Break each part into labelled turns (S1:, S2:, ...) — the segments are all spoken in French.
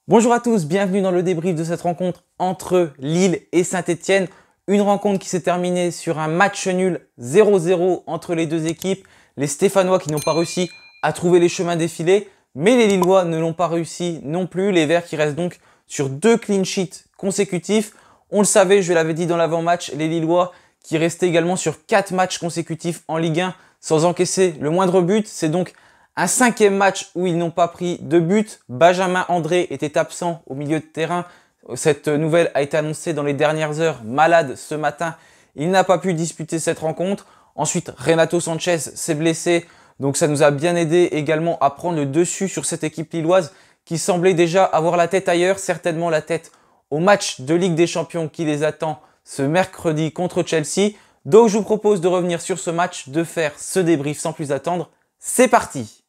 S1: Bonjour à tous, bienvenue dans le débrief de cette rencontre entre Lille et Saint-Etienne. Une rencontre qui s'est terminée sur un match nul 0-0 entre les deux équipes. Les Stéphanois qui n'ont pas réussi à trouver les chemins défilés, mais les Lillois ne l'ont pas réussi non plus. Les Verts qui restent donc sur 2 clean sheets consécutifs. On le savait, je l'avais dit dans l'avant-match, les Lillois qui restaient également sur 4 matchs consécutifs en Ligue 1 sans encaisser le moindre but. C'est donc un 5e match où ils n'ont pas pris de but. Benjamin André était absent au milieu de terrain. Cette nouvelle a été annoncée dans les dernières heures, malade ce matin. Il n'a pas pu disputer cette rencontre. Ensuite, Renato Sanchez s'est blessé. Donc ça nous a bien aidé également à prendre le dessus sur cette équipe lilloise qui semblait déjà avoir la tête ailleurs, certainement la tête au match de Ligue des Champions qui les attend ce mercredi contre Chelsea. Donc je vous propose de revenir sur ce match, de faire ce débrief sans plus attendre. C'est parti!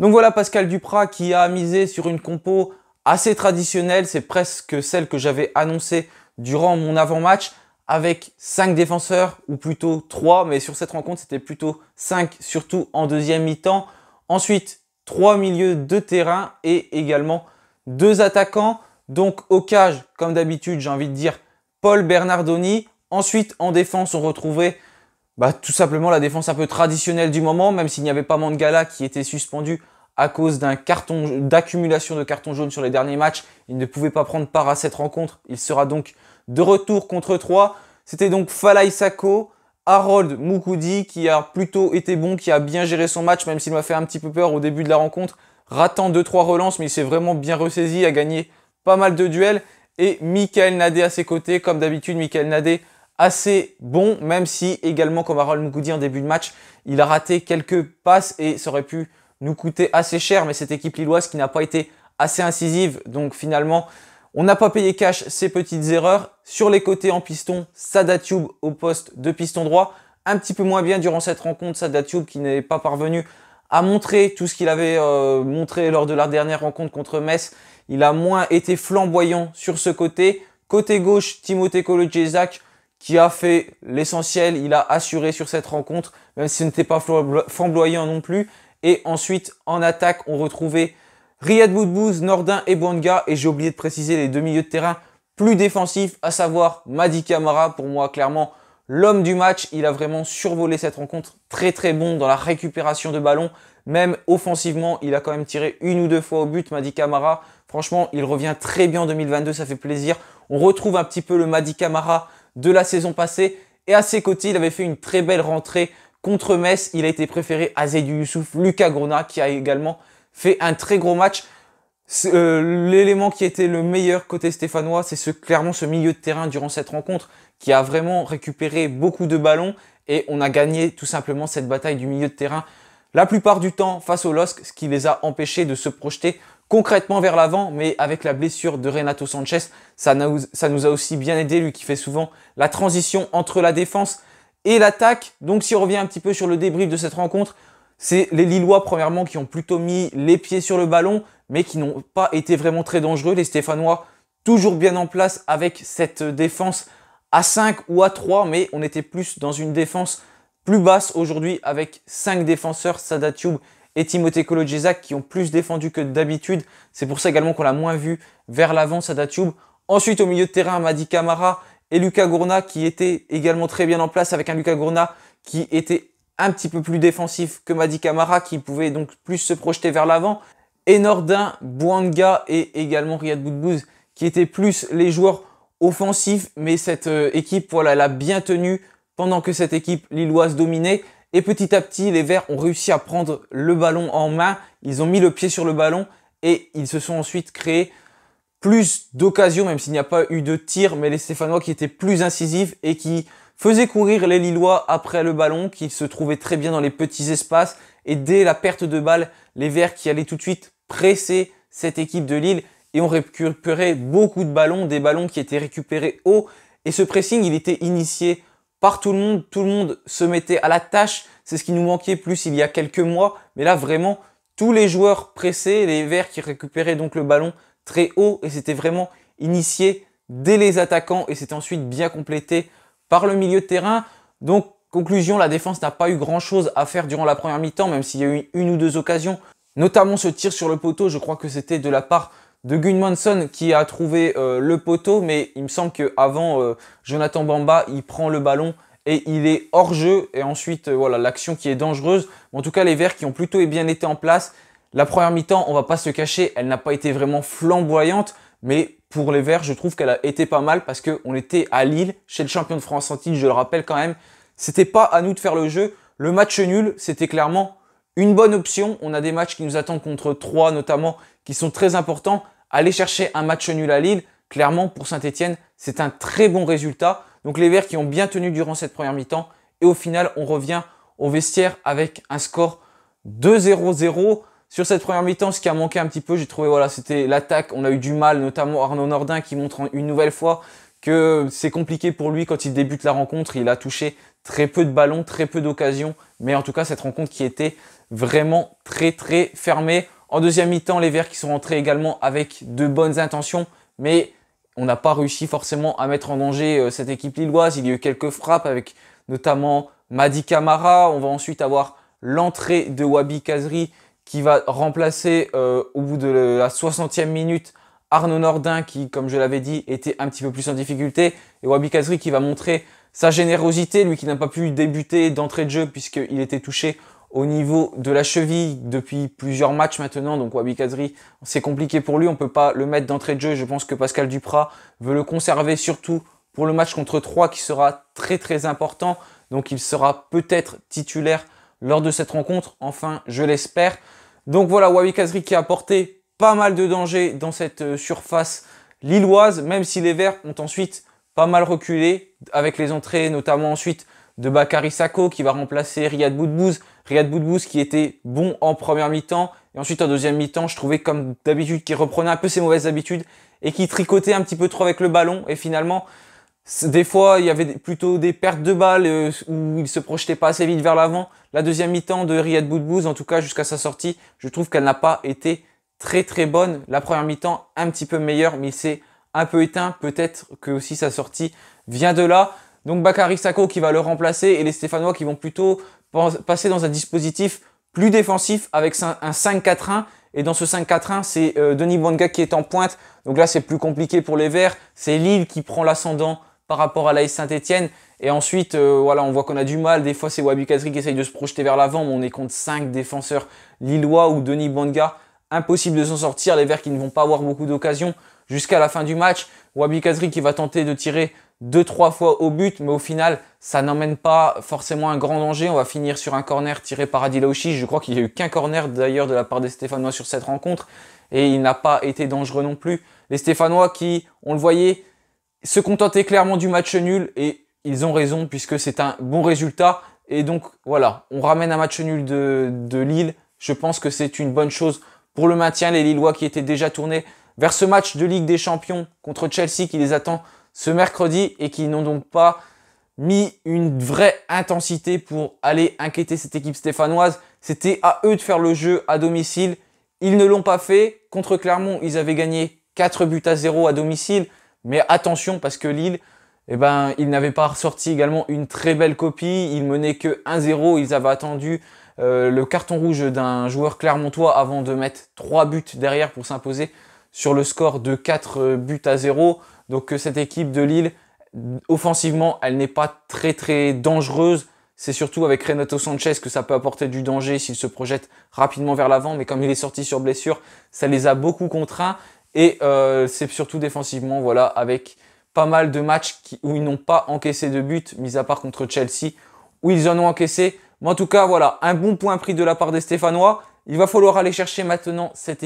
S1: Donc voilà Pascal Duprat qui a misé sur une compo assez traditionnelle, c'est presque celle que j'avais annoncée durant mon avant-match, avec 5 défenseurs, ou plutôt 3, mais sur cette rencontre c'était plutôt 5, surtout en deuxième mi-temps. Ensuite, 3 milieux de terrain et également 2 attaquants. Donc au cage, comme d'habitude, j'ai envie de dire Paul Bernardoni. Ensuite, en défense, on retrouvait tout simplement la défense un peu traditionnelle du moment, même s'il n'y avait pas Mangala qui était suspendu à cause d'accumulation de cartons jaunes sur les derniers matchs. Il ne pouvait pas prendre part à cette rencontre. Il sera donc de retour contre 3. C'était donc Falaï Sako, Harold Moukoudi qui a plutôt été bon, qui a bien géré son match, même s'il m'a fait un petit peu peur au début de la rencontre, ratant 2-3 relances, mais il s'est vraiment bien ressaisi, a gagné pas mal de duels. Et Michael Nadé à ses côtés, comme d'habitude, Michael Nadé assez bon, même si également comme Harold Moukoudi en début de match, il a raté quelques passes et ça aurait pu nous coûter assez cher, mais cette équipe lilloise qui n'a pas été assez incisive, donc finalement on n'a pas payé cash ces petites erreurs. Sur les côtés en piston, Sada Thioub au poste de piston droit, un petit peu moins bien durant cette rencontre, Sada Thioub qui n'est pas parvenu à montrer tout ce qu'il avait montré lors de la dernière rencontre contre Metz. Il a moins été flamboyant sur ce côté. Côté gauche, Timothée Kolodziejczak qui a fait l'essentiel, il a assuré sur cette rencontre, même si ce n'était pas flamboyant non plus. Et ensuite, en attaque, on retrouvait Riyad Boudbouz, Nordin et Bouanga. Et j'ai oublié de préciser les deux milieux de terrain plus défensifs, à savoir Mady Camara. Pour moi, clairement, l'homme du match. Il a vraiment survolé cette rencontre. Très très bon dans la récupération de ballon. Même offensivement, il a quand même tiré 1 ou 2 fois au but, Mady Camara. Franchement, il revient très bien en 2022, ça fait plaisir. On retrouve un petit peu le Mady Camara de la saison passée. Et à ses côtés, il avait fait une très belle rentrée contre Metz. Il a été préféré à Seydou Youssouf, Lucas Grona qui a également fait un très gros match. L'élément qui était le meilleur côté stéphanois, c'est clairement ce milieu de terrain durant cette rencontre qui a vraiment récupéré beaucoup de ballons et on a gagné tout simplement cette bataille du milieu de terrain la plupart du temps face au LOSC, ce qui les a empêchés de se projeter concrètement vers l'avant, mais avec la blessure de Renato Sanchez, ça nous a aussi bien aidé, lui qui fait souvent la transition entre la défense et l'attaque. Donc si on revient un petit peu sur le débrief de cette rencontre, c'est les Lillois premièrement qui ont plutôt mis les pieds sur le ballon, mais qui n'ont pas été vraiment très dangereux. Les Stéphanois toujours bien en place avec cette défense à 5 ou à 3, mais on était plus dans une défense plus basse aujourd'hui avec 5 défenseurs, Sada Thioub et Timothée Kolodziejczak qui ont plus défendu que d'habitude. C'est pour ça également qu'on l'a moins vu vers l'avant, Sada Thioub. Ensuite au milieu de terrain, Mady Camara et Lucas Grona qui étaient également très bien en place avec un Lucas Grona qui était un petit peu plus défensif que Mady Camara qui pouvait donc plus se projeter vers l'avant. Et Nordin, Bouanga et également Riyad Boudbouz qui étaient plus les joueurs offensifs. Mais cette équipe, voilà, elle a bien tenu pendant que cette équipe lilloise dominait. Et petit à petit, les Verts ont réussi à prendre le ballon en main. Ils ont mis le pied sur le ballon et ils se sont ensuite créés plus d'occasions, même s'il n'y a pas eu de tir, mais les Stéphanois qui étaient plus incisifs et qui faisaient courir les Lillois après le ballon, qui se trouvaient très bien dans les petits espaces. Et dès la perte de balle, les Verts qui allaient tout de suite presser cette équipe de Lille et ont récupéré beaucoup de ballons, des ballons qui étaient récupérés haut. Et ce pressing, il était initié par tout le monde se mettait à la tâche. C'est ce qui nous manquait plus il y a quelques mois. Mais là, vraiment, tous les joueurs pressés, les Verts qui récupéraient donc le ballon très haut. Et c'était vraiment initié dès les attaquants. Et c'était ensuite bien complété par le milieu de terrain. Donc, Conclusion, la défense n'a pas eu grand chose à faire durant la première mi-temps, même s'il y a eu une ou deux occasions, notamment ce tir sur le poteau. Je crois que c'était de la part de Gudmundsson qui a trouvé le poteau, mais il me semble qu'avant, Jonathan Bamba, il prend le ballon et il est hors jeu. Et ensuite, voilà, l'action qui est dangereuse. En tout cas, les Verts qui ont plutôt bien été en place. La première mi-temps, on va pas se cacher, elle n'a pas été vraiment flamboyante, mais pour les Verts, je trouve qu'elle a été pas mal parce qu'on était à Lille, chez le champion de France en titre, je le rappelle quand même. C'était pas à nous de faire le jeu. Le match nul, c'était clairement une bonne option. On a des matchs qui nous attendent contre Troyes notamment, qui sont très importants. Aller chercher un match nul à Lille, clairement pour Saint-Etienne, c'est un très bon résultat. Donc les Verts qui ont bien tenu durant cette première mi-temps. Et au final, on revient au vestiaire avec un score 2-0-0. Sur cette première mi-temps, ce qui a manqué un petit peu, j'ai trouvé, voilà, c'était l'attaque. On a eu du mal, notamment Arnaud Nordin qui montre une nouvelle fois que c'est compliqué pour lui quand il débute la rencontre. Il a touché très peu de ballons, très peu d'occasions. Mais en tout cas, cette rencontre qui était vraiment très très fermée. En deuxième mi-temps, les Verts qui sont rentrés également avec de bonnes intentions. Mais on n'a pas réussi forcément à mettre en danger cette équipe lilloise. Il y a eu quelques frappes avec notamment Mady Camara. On va ensuite avoir l'entrée de Wabi Kazri qui va remplacer au bout de la 60e minute Arnaud Nordin qui, comme je l'avais dit, était un petit peu plus en difficulté. Et Wabi Kazri qui va montrer sa générosité, lui qui n'a pas pu débuter d'entrée de jeu puisqu'il était touché au niveau de la cheville depuis plusieurs matchs maintenant. Donc Wabi Kazri, c'est compliqué pour lui, on ne peut pas le mettre d'entrée de jeu. Je pense que Pascal Duprat veut le conserver surtout pour le match contre Troyes qui sera très très important. Donc il sera peut-être titulaire lors de cette rencontre, enfin je l'espère. Donc voilà, Wabi Kazri qui a apporté pas mal de danger dans cette surface lilloise, même si les Verts ont ensuite pas mal reculé avec les entrées notamment ensuite de Bakary Sako qui va remplacer Riyad Boudbouz. Riyad Boudbouz qui était bon en première mi-temps et ensuite en deuxième mi-temps, je trouvais comme d'habitude qu'il reprenait un peu ses mauvaises habitudes et qui tricotait un petit peu trop avec le ballon et finalement des fois, il y avait plutôt des pertes de balles où il se projetait pas assez vite vers l'avant. La deuxième mi-temps de Riyad Boudbouz, en tout cas jusqu'à sa sortie, je trouve qu'elle n'a pas été très très bonne. La première mi-temps, un petit peu meilleure, mais il s'est un peu éteint. Peut-être que aussi sa sortie vient de là. Donc Bakary Sako qui va le remplacer et les Stéphanois qui vont plutôt passer dans un dispositif plus défensif avec un 5-4-1. Et dans ce 5-4-1, c'est Denis Bouanga qui est en pointe. Donc là, c'est plus compliqué pour les Verts. C'est Lille qui prend l'ascendant par rapport à l'AS Saint-Etienne. Et ensuite, voilà, on voit qu'on a du mal. Des fois, c'est Wabi Kazri qui essaye de se projeter vers l'avant, mais on est contre 5 défenseurs lillois ou Denis Bouanga. Impossible de s'en sortir. Les Verts qui ne vont pas avoir beaucoup d'occasions jusqu'à la fin du match. Wabi Kazri qui va tenter de tirer 2-3 fois au but, mais au final, ça n'emmène pas forcément un grand danger. On va finir sur un corner tiré par Adil Aouchi. Je crois qu'il n'y a eu qu'un corner d'ailleurs de la part des Stéphanois sur cette rencontre. Et il n'a pas été dangereux non plus. Les Stéphanois qui, on le voyait, se contentaient clairement du match nul. Et ils ont raison puisque c'est un bon résultat. Et donc voilà, on ramène un match nul de Lille. Je pense que c'est une bonne chose pour le maintien. Les Lillois qui étaient déjà tournés vers ce match de Ligue des Champions contre Chelsea qui les attend ce mercredi et qui n'ont donc pas mis une vraie intensité pour aller inquiéter cette équipe stéphanoise. C'était à eux de faire le jeu à domicile. Ils ne l'ont pas fait. Contre Clermont, ils avaient gagné 4-0 à domicile. Mais attention parce que Lille, eh ben, ils n'avaient pas ressorti également une très belle copie. Ils menaient que 1-0. Ils avaient attendu le carton rouge d'un joueur clermontois avant de mettre 3 buts derrière pour s'imposer sur le score de 4-0. Donc cette équipe de Lille, offensivement, elle n'est pas très très dangereuse. C'est surtout avec Renato Sanchez que ça peut apporter du danger s'il se projette rapidement vers l'avant. Mais comme il est sorti sur blessure, ça les a beaucoup contraints. Et c'est surtout défensivement, voilà, avec pas mal de matchs où ils n'ont pas encaissé de but, mis à part contre Chelsea, où ils en ont encaissé. Mais en tout cas, voilà, un bon point pris de la part des Stéphanois. Il va falloir aller chercher maintenant cette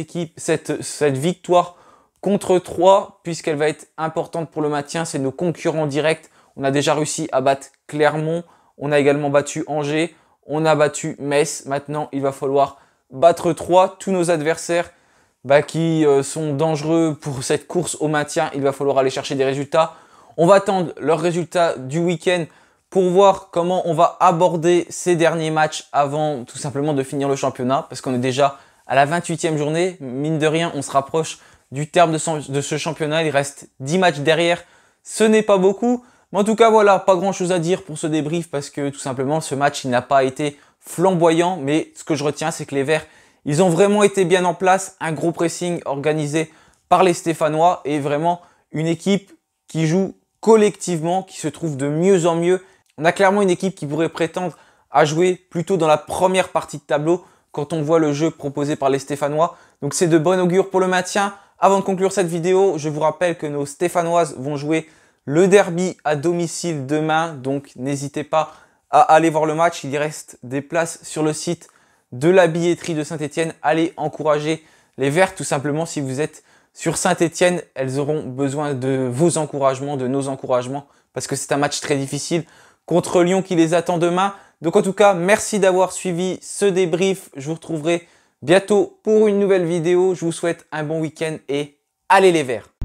S1: victoire contre Troyes, puisqu'elle va être importante pour le maintien. C'est nos concurrents directs. On a déjà réussi à battre Clermont. On a également battu Angers. On a battu Metz. Maintenant, il va falloir battre Troyes. Tous nos adversaires qui sont dangereux pour cette course au maintien, il va falloir aller chercher des résultats. On va attendre leurs résultats du week-end pour voir comment on va aborder ces derniers matchs avant tout simplement de finir le championnat. Parce qu'on est déjà à la 28e journée. Mine de rien, on se rapproche du terme de ce championnat. Il reste 10 matchs derrière. Ce n'est pas beaucoup. Mais en tout cas, voilà, pas grand chose à dire pour ce débrief parce que tout simplement, ce match, il n'a pas été flamboyant. Mais ce que je retiens, c'est que les Verts, ils ont vraiment été bien en place. Un gros pressing organisé par les Stéphanois et vraiment une équipe qui joue collectivement, qui se trouve de mieux en mieux. On a clairement une équipe qui pourrait prétendre à jouer plutôt dans la première partie de tableau quand on voit le jeu proposé par les Stéphanois. Donc c'est de bon augure pour le maintien. Avant de conclure cette vidéo, je vous rappelle que nos Stéphanoises vont jouer le derby à domicile demain. Donc n'hésitez pas à aller voir le match. Il y reste des places sur le site de la billetterie de Saint-Etienne. Allez encourager les Verts tout simplement. Si vous êtes sur Saint-Etienne, elles auront besoin de vos encouragements, de nos encouragements, parce que c'est un match très difficile contre Lyon qui les attend demain. Donc en tout cas, merci d'avoir suivi ce débrief. Je vous retrouverai bientôt pour une nouvelle vidéo. Je vous souhaite un bon week-end et allez les Verts!